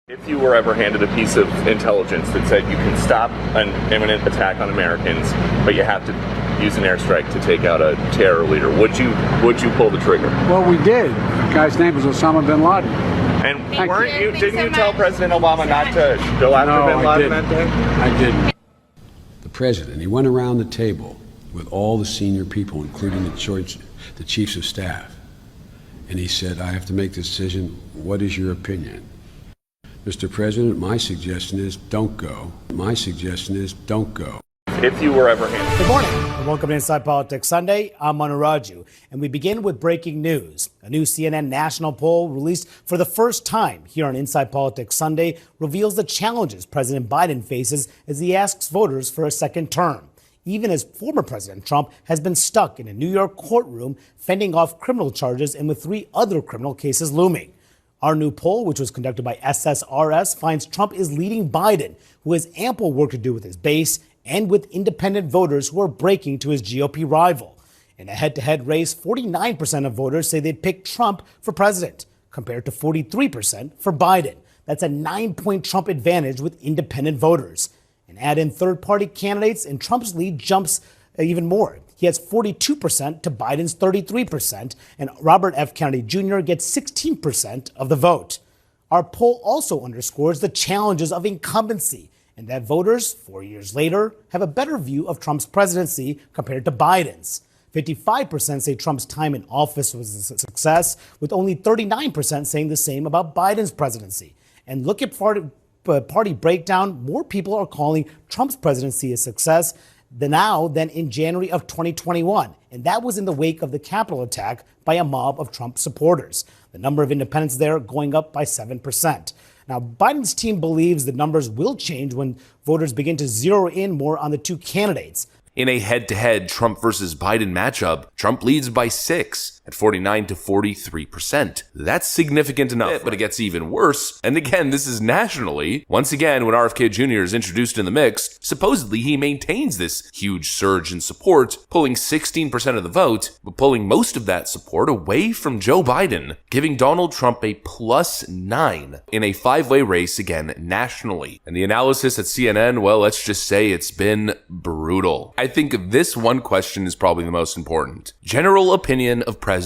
If you were ever handed a piece of intelligence that said you can stop an imminent attack on Americans, but you have to use an airstrike to take out a terror leader, would you pull the trigger? Well, we did. The guy's name was Osama bin Laden. And didn't you tell President Obama not to go after bin Laden that day? I didn't. The president, he went around the table with all the senior people, including the chiefs of staff, and he said, I have to make this decision. What is your opinion? Mr. President, my suggestion is don't go. My suggestion is don't go. If you were ever handed... Good morning and welcome to Inside Politics Sunday. I'm Manu Raju, and we begin with breaking news. A new CNN national poll released for the first time here on Inside Politics Sunday reveals the challenges President Biden faces as he asks voters for a second term, even as former President Trump has been stuck in a New York courtroom fending off criminal charges and with 3 other criminal cases looming. Our new poll, which was conducted by SSRS, finds Trump is leading Biden, who has ample work to do with his base and with independent voters who are breaking to his GOP rival. In a head-to-head race, 49% of voters say they'd pick Trump for president, compared to 43% for Biden. That's a 9-point Trump advantage with independent voters. And add in third-party candidates, and Trump's lead jumps even more. He has 42% to Biden's 33%, and Robert F. Kennedy Jr. gets 16% of the vote. Our poll also underscores the challenges of incumbency, and that voters, 4 years later, have a better view of Trump's presidency compared to Biden's. 55% say Trump's time in office was a success, with only 39% saying the same about Biden's presidency. And look at party breakdown, more people are calling Trump's presidency a success than in January of 2021. And that was in the wake of the Capitol attack by a mob of Trump supporters. The number of independents there going up by 7%. Now, Biden's team believes the numbers will change when voters begin to zero in more on the 2 candidates. In a head-to-head Trump versus Biden matchup, Trump leads by 6 at 49 to 43%. That's significant enough, but it gets even worse. And again, this is nationally. Once again, when RFK Jr. is introduced in the mix, supposedly he maintains this huge surge in support, pulling 16% of the vote, but pulling most of that support away from Joe Biden, giving Donald Trump a +9 in a 5-way race again nationally. And the analysis at CNN, well, let's just say it's been brutal. I think this one question is probably the most important. General opinion of presidency.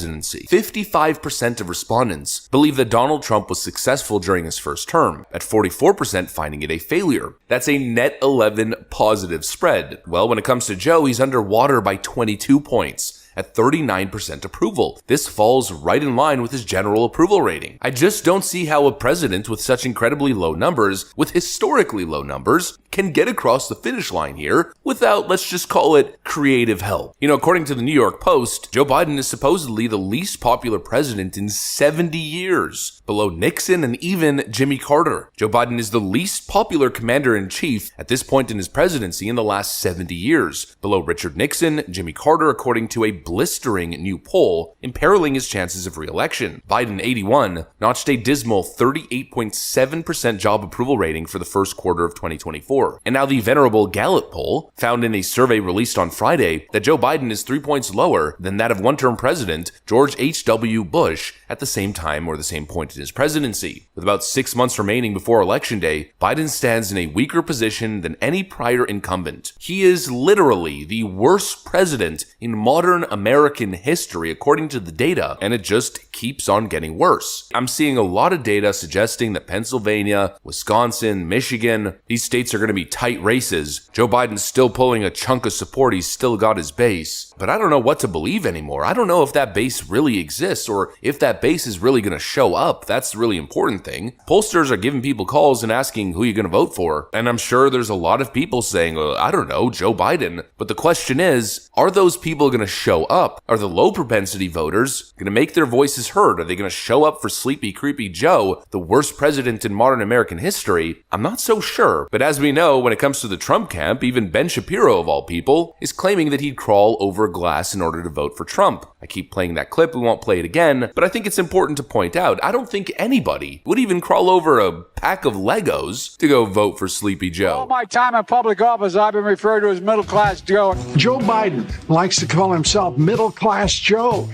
55% of respondents believe that Donald Trump was successful during his first term, at 44% finding it a failure. That's a net 11 positive spread. Well, when it comes to Joe, he's underwater by 22 points. At 39% approval. This falls right in line with his general approval rating. I just don't see how a president with such incredibly low numbers, with historically low numbers, can get across the finish line here without, let's just call it, creative help. You know, according to the New York Post, Joe Biden is supposedly the least popular president in 70 years, below Nixon and even Jimmy Carter. Joe Biden is the least popular commander-in-chief at this point in his presidency in the last 70 years, below Richard Nixon, Jimmy Carter, according to a blistering new poll, imperiling his chances of re-election. Biden, 81, notched a dismal 38.7% job approval rating for the first quarter of 2024. And now the venerable Gallup poll found in a survey released on Friday that Joe Biden is 3 points lower than that of one-term president George H.W. Bush at the same time or the same point in his presidency. With about 6 months remaining before Election Day, Biden stands in a weaker position than any prior incumbent. He is literally the worst president in modern American history, according to the data, and it just keeps on getting worse. I'm seeing a lot of data suggesting that Pennsylvania, Wisconsin, Michigan, these states are going to be tight races. Joe Biden's still pulling a chunk of support. He's still got his base. But I don't know what to believe anymore. I don't know if that base really exists or if that base is really going to show up. That's the really important thing. Pollsters are giving people calls and asking who you're going to vote for. And I'm sure there's a lot of people saying, I don't know, Joe Biden. But the question is, are those people going to show up? Are the low propensity voters going to make their voices heard? Are they going to show up for Sleepy Creepy Joe, the worst president in modern American history? I'm not so sure. But as we know, when it comes to the Trump camp, even Ben Shapiro, of all people, is claiming that he'd crawl over glass in order to vote for Trump. I keep playing that clip, we won't play it again, but I think it's important to point out, I don't think anybody would even crawl over a pack of Legos to go vote for Sleepy Joe. All my time in public office, I've been referred to as middle-class Joe. Joe Biden likes to call himself middle-class Joe.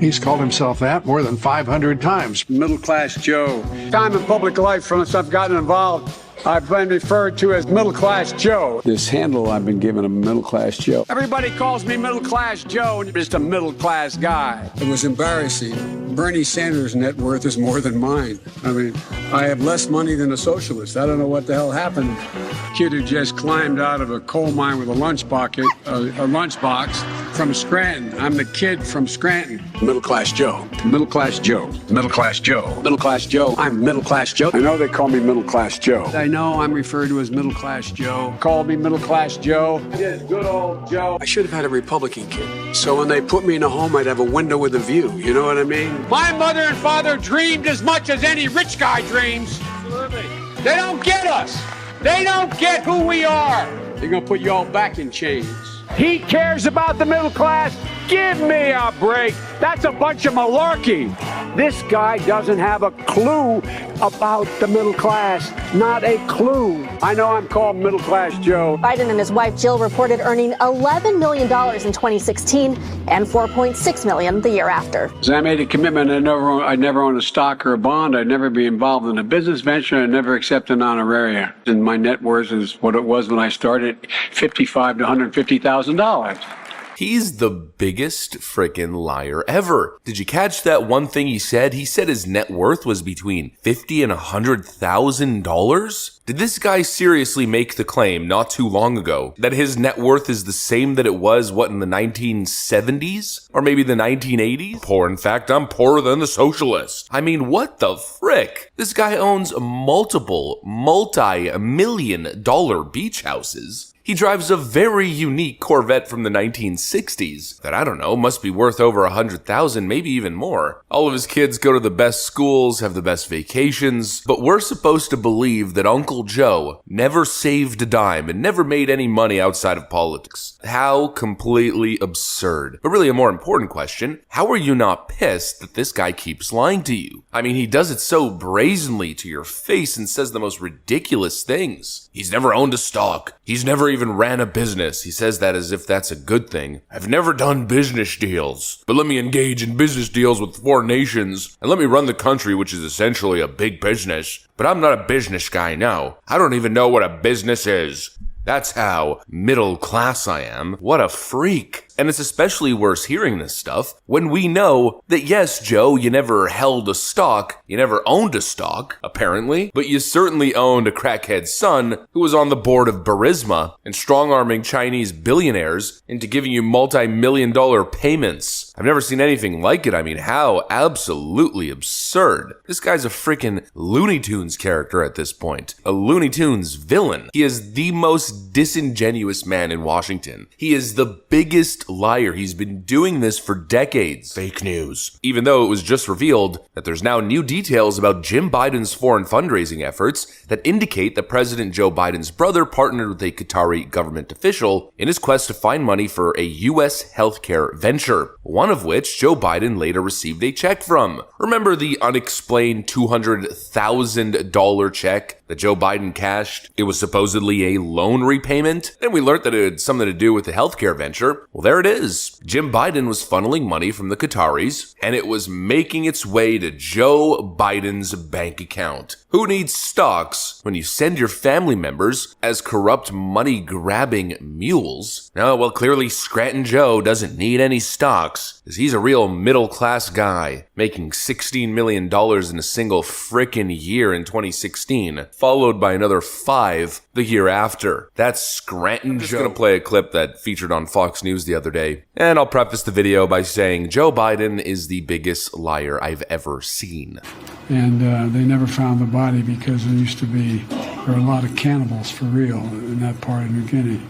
He's called himself that more than 500 times. Middle class Joe. Time in public life since I've gotten involved, I've been referred to as Middle Class Joe. This handle I've been given of Middle Class Joe. Everybody calls me Middle Class Joe, and I'm just a middle class guy. It was embarrassing. Bernie Sanders' net worth is more than mine. I mean, I have less money than a socialist. I don't know what the hell happened. Kid who just climbed out of a coal mine with a lunchbox from Scranton. I'm the kid from Scranton. Middle Class Joe. Middle Class Joe. Middle Class Joe. Middle Class Joe. I'm Middle Class Joe. I know they call me Middle Class Joe. I know I'm referred to as Middle Class Joe. Called me Middle Class Joe. Yes, good old Joe. I should have had a Republican kid. So when they put me in a home, I'd have a window with a view. You know what I mean? My mother and father dreamed as much as any rich guy dreams. Absolutely. They don't get us. They don't get who we are. They're going to put you all back in chains. He cares about the middle class. Give me a break. That's a bunch of malarkey. This guy doesn't have a clue about the middle class. Not a clue. I know I'm called Middle Class Joe. Biden and his wife Jill reported earning $11 million in 2016 and $4.6 million the year after. I made a commitment I'd never own a stock or a bond. I'd never be involved in a business venture. I'd never accept an honoraria. And my net worth is what it was when I started, $55,000 to $150,000. He's the biggest frickin' liar ever. Did you catch that one thing he said? He said his net worth was between $50,000 and $100,000? Did this guy seriously make the claim not too long ago that his net worth is the same that it was, in the 1970s? Or maybe the 1980s? Poor, in fact, I'm poorer than the socialist. I mean, what the frick? This guy owns multiple multi-million-dollar beach houses. He drives a very unique Corvette from the 1960s that, I don't know, must be worth over $100,000, maybe even more. All of his kids go to the best schools, have the best vacations, but we're supposed to believe that Uncle Joe never saved a dime and never made any money outside of politics. How completely absurd. But really a more important question, how are you not pissed that this guy keeps lying to you? I mean, he does it so brazenly to your face and says the most ridiculous things. He's never owned a stock. He's never even ran a business. He says that as if that's a good thing. I've never done business deals, but let me engage in business deals with foreign nations and let me run the country, which is essentially a big business. But I'm not a business guy now. I don't even know what a business is. That's how middle class I am. What a freak. And it's especially worse hearing this stuff when we know that yes, Joe, you never held a stock, you never owned a stock, apparently, but you certainly owned a crackhead son who was on the board of Burisma and strong-arming Chinese billionaires into giving you multi-million-dollar payments. I've never seen anything like it. I mean, how absolutely absurd. This guy's a freaking Looney Tunes character at this point. A Looney Tunes villain. He is the most disingenuous man in Washington. He is the biggest liar. He's been doing this for decades. Fake news. Even though it was just revealed that there's now new details about Jim Biden's foreign fundraising efforts that indicate that President Joe Biden's brother partnered with a Qatari government official in his quest to find money for a U.S. healthcare venture, one of which Joe Biden later received a check from. Remember the unexplained $200,000 check that Joe Biden cashed? It was supposedly a loan repayment. Then we learned that it had something to do with the healthcare venture. Well, there it is. Jim Biden was funneling money from the Qataris, and it was making its way to Joe Biden's bank account. Who needs stocks when you send your family members as corrupt money-grabbing mules? No, well, clearly Scranton Joe doesn't need any stocks, because he's a real middle-class guy, making $16 million in a single frickin' year in 2016, followed by another 5 the year after. That's Scranton Joe. I'm just gonna play a clip that featured on Fox News the other day, and I'll preface the video by saying Joe Biden is the biggest liar I've ever seen. And they never found the body because there were a lot of cannibals for real in that part of New Guinea.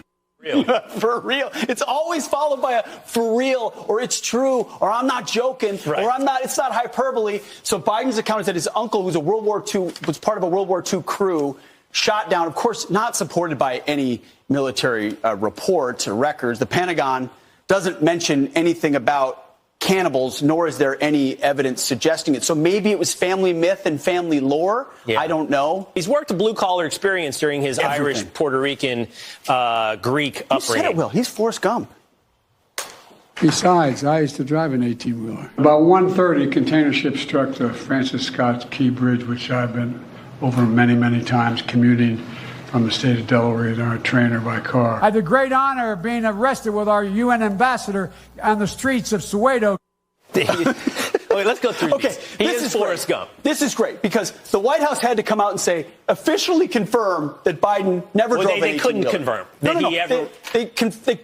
For real. It's always followed by a for real, or it's true, or I'm not joking, right, or it's not hyperbole. So Biden's account is that his uncle, who's was part of a World War II crew, shot down, of course, not supported by any military reports or records. The Pentagon doesn't mention anything about cannibals, nor is there any evidence suggesting it. So maybe it was family myth and family lore. Yeah. I don't know. He's worked a blue-collar experience during his Irish, Puerto Rican, Greek upbringing. You said it, Will. He's Forrest Gump. Besides, I used to drive an 18-wheeler. About 1:30, a container ship struck the Francis Scott Key Bridge, which I've been over many, many times commuting from the state of Delaware in our train or by car. I had the great honor of being arrested with our UN ambassador on the streets of Soweto. Wait, let's go through these. This is Forrest Gump. This is great because the White House had to come out and say, officially confirm that Biden never drove an 18-wheeler. They couldn't confirm that he ever... They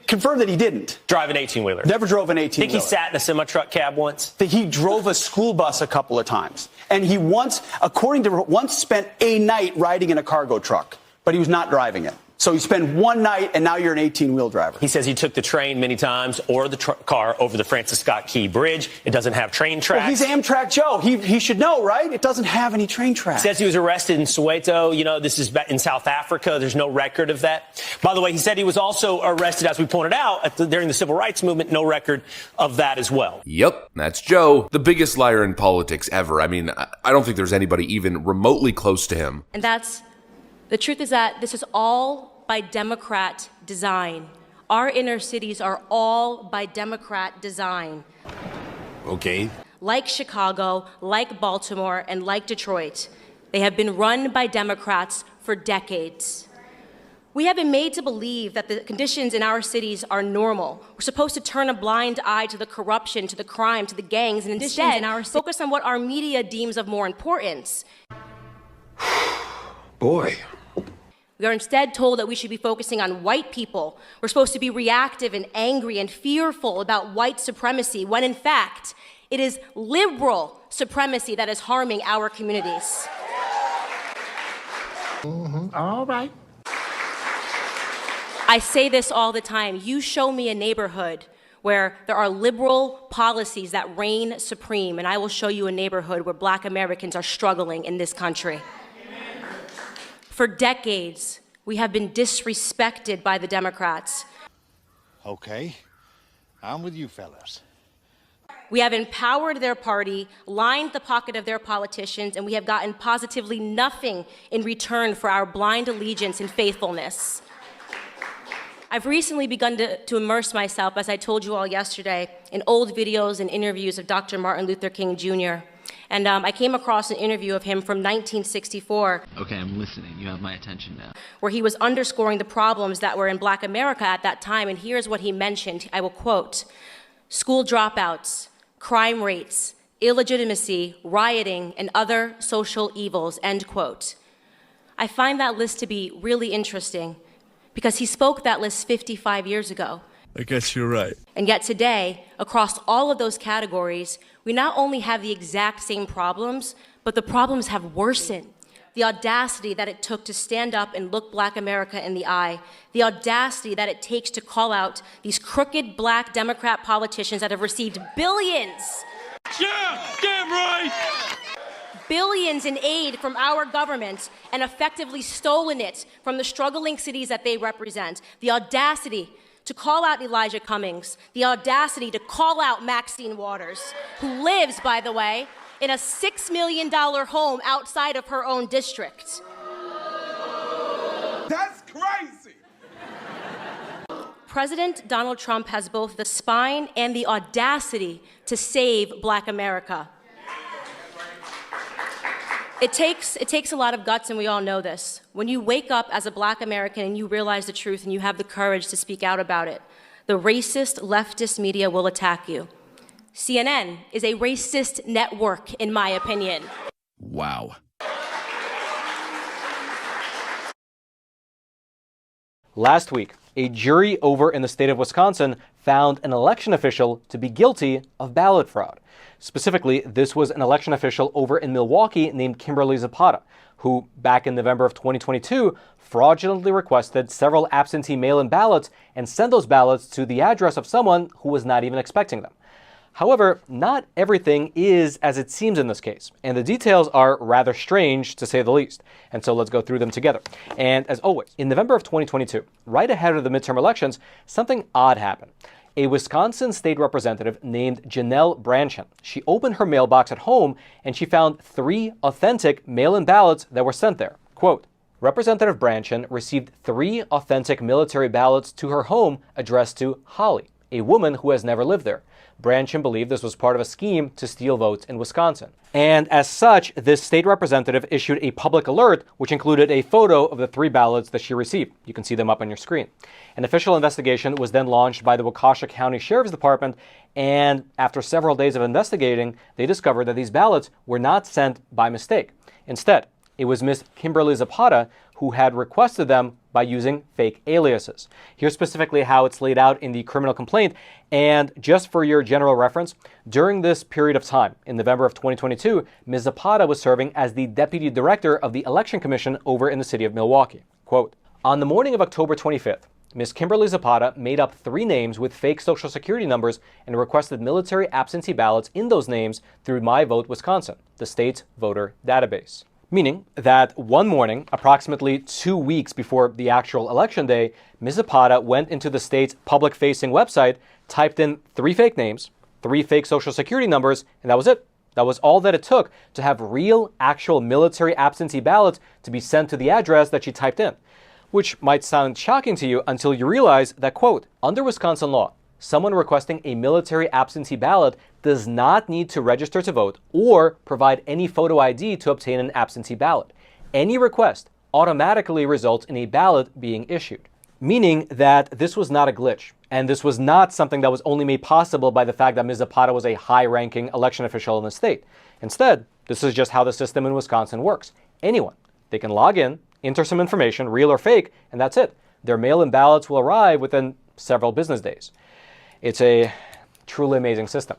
confirmed that he didn't. Drive an 18-wheeler. Never drove an 18-wheeler. Think he sat in a semi-truck cab once? That he drove a school bus a couple of times. And he once, according to once spent a night riding in a cargo truck, but he was not driving it. So you spend one night, and now you're an 18-wheel driver. He says he took the train many times or the car over the Francis Scott Key Bridge. It doesn't have train tracks. Well, he's Amtrak Joe. He should know, right? It doesn't have any train tracks. He says he was arrested in Soweto. You know, this is in South Africa. There's no record of that. By the way, he said he was also arrested, as we pointed out, during the civil rights movement. No record of that as well. Yep, that's Joe, the biggest liar in politics ever. I mean, I don't think there's anybody even remotely close to him. And the truth is that this is all by Democrat design. Our inner cities are all by Democrat design. Okay. Like Chicago, like Baltimore, and like Detroit, they have been run by Democrats for decades. We have been made to believe that the conditions in our cities are normal. We're supposed to turn a blind eye to the corruption, to the crime, to the gangs, and instead focus on what our media deems of more importance. Boy. We are instead told that we should be focusing on white people. We're supposed to be reactive and angry and fearful about white supremacy, when in fact, it is liberal supremacy that is harming our communities. All right. I say this all the time. You show me a neighborhood where there are liberal policies that reign supreme, and I will show you a neighborhood where Black Americans are struggling in this country. For decades, we have been disrespected by the Democrats. Okay. I'm with you, fellas. We have empowered their party, lined the pocket of their politicians, and we have gotten positively nothing in return for our blind allegiance and faithfulness. I've recently begun to immerse myself, as I told you all yesterday, in old videos and interviews of Dr. Martin Luther King Jr., and I came across an interview of him from 1964. Okay, I'm listening. You have my attention now. Where he was underscoring the problems that were in Black America at that time, and here's what he mentioned. I will quote: school dropouts, crime rates, illegitimacy, rioting, and other social evils, end quote. I find that list to be really interesting because he spoke that list 55 years ago. I guess you're right. And yet today, across all of those categories, we not only have the exact same problems, but the problems have worsened. The audacity that it took to stand up and look Black America in the eye, the audacity that it takes to call out these crooked Black Democrat politicians that have received billions. Yeah, damn right! Billions in aid from our government and effectively stolen it from the struggling cities that they represent. The audacity to call out Elijah Cummings, the audacity to call out Maxine Waters, who lives, by the way, in a $6 million home outside of her own district. That's crazy! President Donald Trump has both the spine and the audacity to save Black America. It takes a lot of guts, and we all know this. When you wake up as a Black American and you realize the truth and you have the courage to speak out about it, the racist leftist media will attack you. CNN is a racist network, in my opinion. Wow. Last week, a jury over in the state of Wisconsin found an election official to be guilty of ballot fraud. Specifically, this was an election official over in Milwaukee named Kimberly Zapata, who back in November of 2022 fraudulently requested several absentee mail-in ballots and sent those ballots to the address of someone who was not even expecting them. However, not everything is as it seems in this case, and the details are rather strange to say the least. And so let's go through them together. And as always, in November of 2022, right ahead of the midterm elections, something odd happened. A Wisconsin state representative named Janelle Brandtjen. She opened her mailbox at home and she found 3 authentic mail-in ballots that were sent there. Quote, Representative Brandtjen received 3 authentic military ballots to her home addressed to Holly, a woman who has never lived there. Branchin believed this was part of a scheme to steal votes in Wisconsin. And as such, this state representative issued a public alert, which included a photo of the 3 ballots that she received. You can see them up on your screen. An official investigation was then launched by the Waukesha County Sheriff's Department, and after several days of investigating, they discovered that these ballots were not sent by mistake. Instead, it was Miss Kimberly Zapata who had requested them by using fake aliases. Here's specifically how it's laid out in the criminal complaint. And just for your general reference, during this period of time, in November of 2022, Ms. Zapata was serving as the deputy director of the Election Commission over in the city of Milwaukee. Quote, on the morning of October 25th, Ms. Kimberly Zapata made up 3 names with fake social security numbers and requested military absentee ballots in those names through My Vote Wisconsin, the state's voter database. Meaning that one morning, approximately 2 weeks before the actual election day, Ms. Zapata went into the state's public-facing website, typed in 3 fake names, 3 fake social security numbers, and that was it. That was all that it took to have real, actual military absentee ballots to be sent to the address that she typed in. Which might sound shocking to you until you realize that, quote, under Wisconsin law, someone requesting a military absentee ballot does not need to register to vote or provide any photo ID to obtain an absentee ballot. Any request automatically results in a ballot being issued. Meaning that this was not a glitch, and this was not something that was only made possible by the fact that Ms. Zapata was a high-ranking election official in the state. Instead, this is just how the system in Wisconsin works. Anyone, they can log in, enter some information, real or fake, and that's it. Their mail-in ballots will arrive within several business days. It's a truly amazing system.